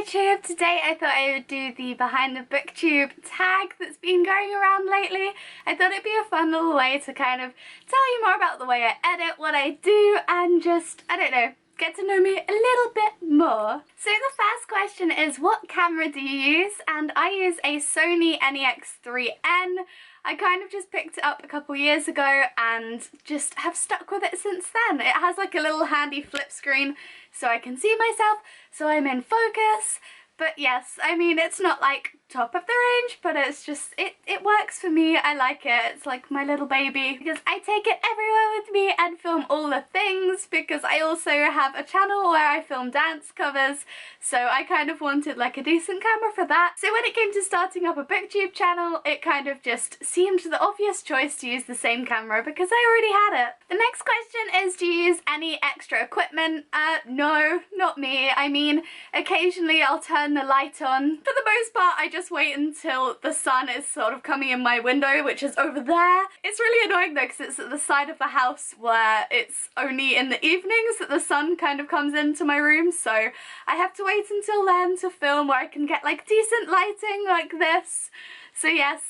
YouTube! Today I thought I would do the behind the booktube tag that's been going around lately. I thought it'd be a fun little way to kind of tell you more about the way I edit, what I do, and just, I don't know, get to know me a little bit more. So the first question is, what camera do you use? And I use a Sony NEX3N. I kind of just picked it up a couple years ago and just have stuck with it since then. It has like a little handy flip screen so I can see myself, so I'm in focus. But yes, I mean, it's not like top of the range, but it's just, it works for me. I like it. It's like my little baby because I take it everywhere with me and film all the things, because I also have a channel where I film dance covers, so I kind of wanted like a decent camera for that. So when it came to starting up a booktube channel, it kind of just seemed the obvious choice to use the same camera because I already had it. The next question is, do you use any extra equipment? No, not me. I mean, occasionally I'll turn the light on. For the most part, I just wait until the sun is sort of coming in my window, which is over there. It's really annoying though, because it's at the side of the house where it's only in the evenings that the sun kind of comes into my room, so I have to wait until then to film where I can get like decent lighting like this. So yes,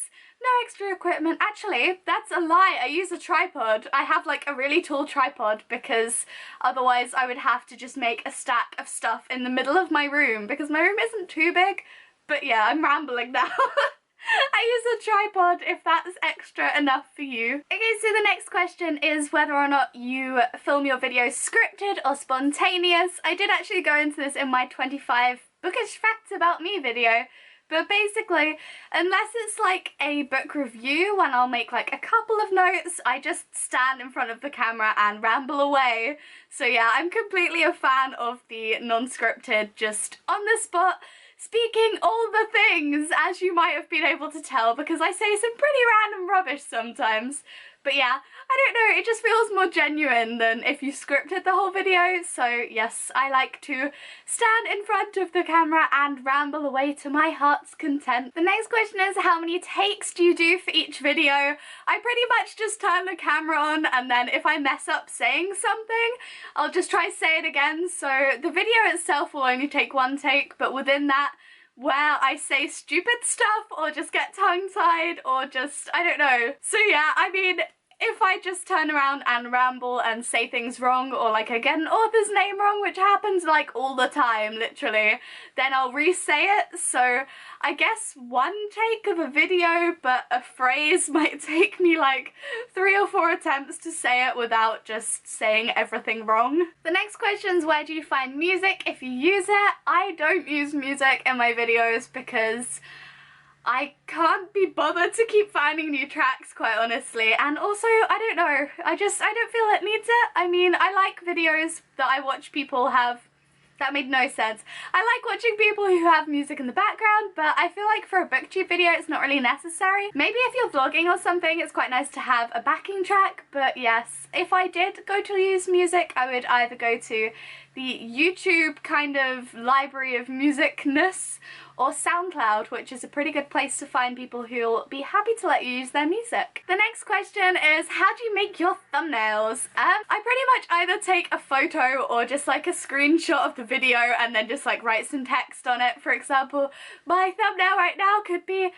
no extra equipment. Actually, that's a lie. I use a tripod. I have like a really tall tripod because otherwise I would have to just make a stack of stuff in the middle of my room, because my room isn't too big. But yeah, I'm rambling now. I use a tripod if that's extra enough for you. Okay, so the next question is whether or not you film your videos scripted or spontaneous. I did actually go into this in my 25 bookish facts about me video. But basically, unless it's like a book review when I'll make like a couple of notes, I just stand in front of the camera and ramble away. So yeah, I'm completely a fan of the non-scripted, just on the spot, speaking all the things, as you might have been able to tell, because I say some pretty random rubbish sometimes. But yeah, I don't know, it just feels more genuine than if you scripted the whole video. So yes, I like to stand in front of the camera and ramble away to my heart's content. The next question is, how many takes do you do for each video? I pretty much just turn the camera on, and then if I mess up saying something, I'll just try to say it again. So the video itself will only take one take, but within that, where I say stupid stuff or just get tongue-tied or just, I don't know. So yeah, I mean, if I just turn around and ramble and say things wrong, or like I get an author's name wrong, which happens like all the time, literally, then I'll re-say it. So I guess one take of a video, but a phrase might take me like 3 or 4 attempts to say it without just saying everything wrong. The next question is, where do you find music if you use it? I don't use music in my videos because I can't be bothered to keep finding new tracks, quite honestly, and also, I don't know, I don't feel it needs it. I mean, I like videos that I watch people have. That made no sense. I like watching people who have music in the background, but I feel like for a booktube video it's not really necessary. Maybe if you're vlogging or something, it's quite nice to have a backing track, but yes, if I did go to use music, I would either go to the YouTube kind of library of musicness, or SoundCloud, which is a pretty good place to find people who'll be happy to let you use their music. The next question is, how do you make your thumbnails? I pretty much either take a photo or just like a screenshot of the video and then just like write some text on it. For example, my thumbnail right now could be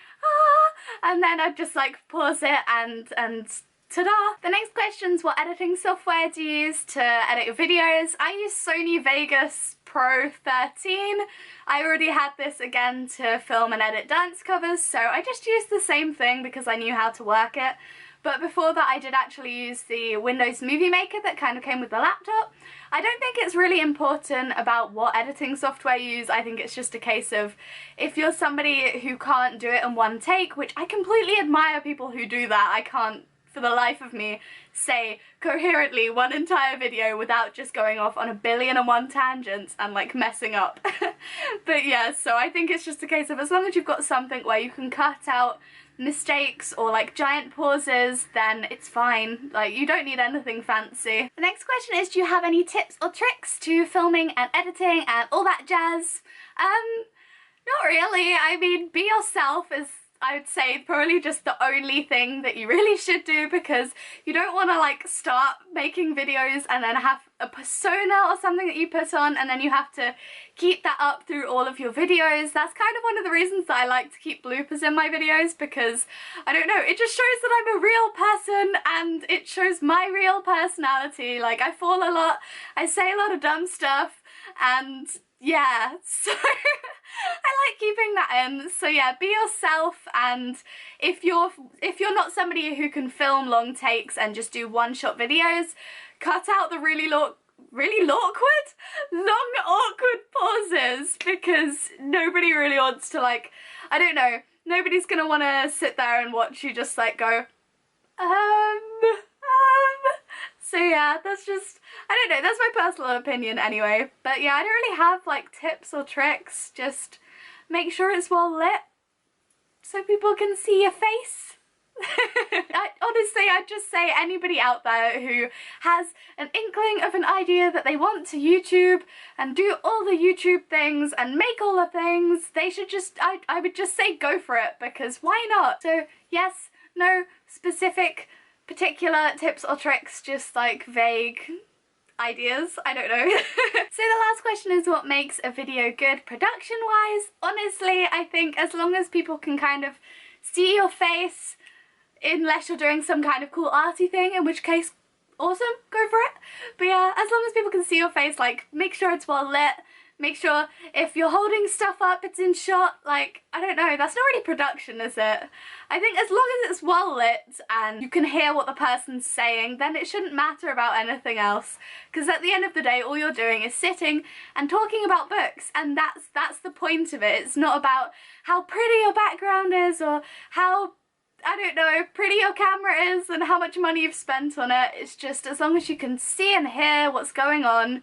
and then I'd just like pause it and ta-da! The next question is, what editing software do you use to edit your videos? I use Sony Vegas Pro 13. I already had this again to film and edit dance covers, so I just used the same thing because I knew how to work it. But before that I did actually use the Windows Movie Maker that kind of came with the laptop. I don't think it's really important about what editing software you use. I think it's just a case of if you're somebody who can't do it in one take, which I completely admire people who do that. I can't for the life of me say coherently one entire video without just going off on a billion and one tangents and like messing up. But yeah, so I think it's just a case of as long as you've got something where you can cut out mistakes or like giant pauses, then it's fine. Like, you don't need anything fancy. The next question is, do you have any tips or tricks to filming and editing and all that jazz? Not really. I mean, be yourself is I would say probably just the only thing that you really should do, because you don't want to like start making videos and then have a persona or something that you put on and then you have to keep that up through all of your videos. That's kind of one of the reasons that I like to keep bloopers in my videos, because I don't know, it just shows that I'm a real person and it shows my real personality. Like, I fall a lot, I say a lot of dumb stuff, and yeah, so I like keeping that in. So yeah, be yourself, and if you're not somebody who can film long takes and just do one-shot videos, cut out the really awkward pauses, because nobody really wants to, like, I don't know, nobody's gonna want to sit there and watch you just like go so yeah, that's just, I don't know, that's my personal opinion anyway. But yeah, I don't really have like tips or tricks, just make sure it's well lit so people can see your face. Honestly, I'd just say anybody out there who has an inkling of an idea that they want to YouTube and do all the YouTube things and make all the things, they should just, I would just say go for it, because why not? So yes, no specific particular tips or tricks, just like vague ideas, I don't know. So the last question is, what makes a video good production wise? Honestly, I think as long as people can kind of see your face, unless you're doing some kind of cool arty thing, in which case awesome, go for it. But yeah, as long as people can see your face, like, make sure it's well lit, make sure if you're holding stuff up it's in shot. Like, I don't know, that's not really production, is it? I think as long as it's well lit and you can hear what the person's saying, then it shouldn't matter about anything else, because at the end of the day all you're doing is sitting and talking about books, and that's the point of it. It's not about how pretty your background is or how, I don't know, pretty your camera is and how much money you've spent on it. It's just as long as you can see and hear what's going on,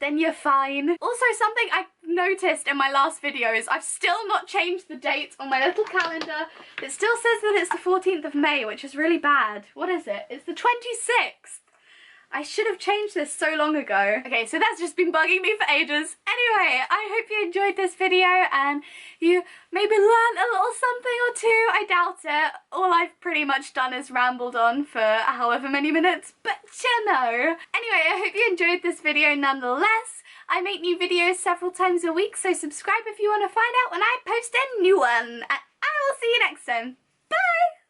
then you're fine. Also, something I noticed in my last videos, I've still not changed the date on my little calendar. It still says that it's the 14th of May, which is really bad. What is it? It's the 26th. I should have changed this so long ago. Okay, so that's just been bugging me for ages. Anyway, I hope you enjoyed this video and you maybe learned a little something or two. I doubt it. All I've pretty much done is rambled on for however many minutes, but you know. Anyway, I hope you enjoyed this video nonetheless. I make new videos several times a week, so subscribe if you want to find out when I post a new one. And I will see you next time. Bye!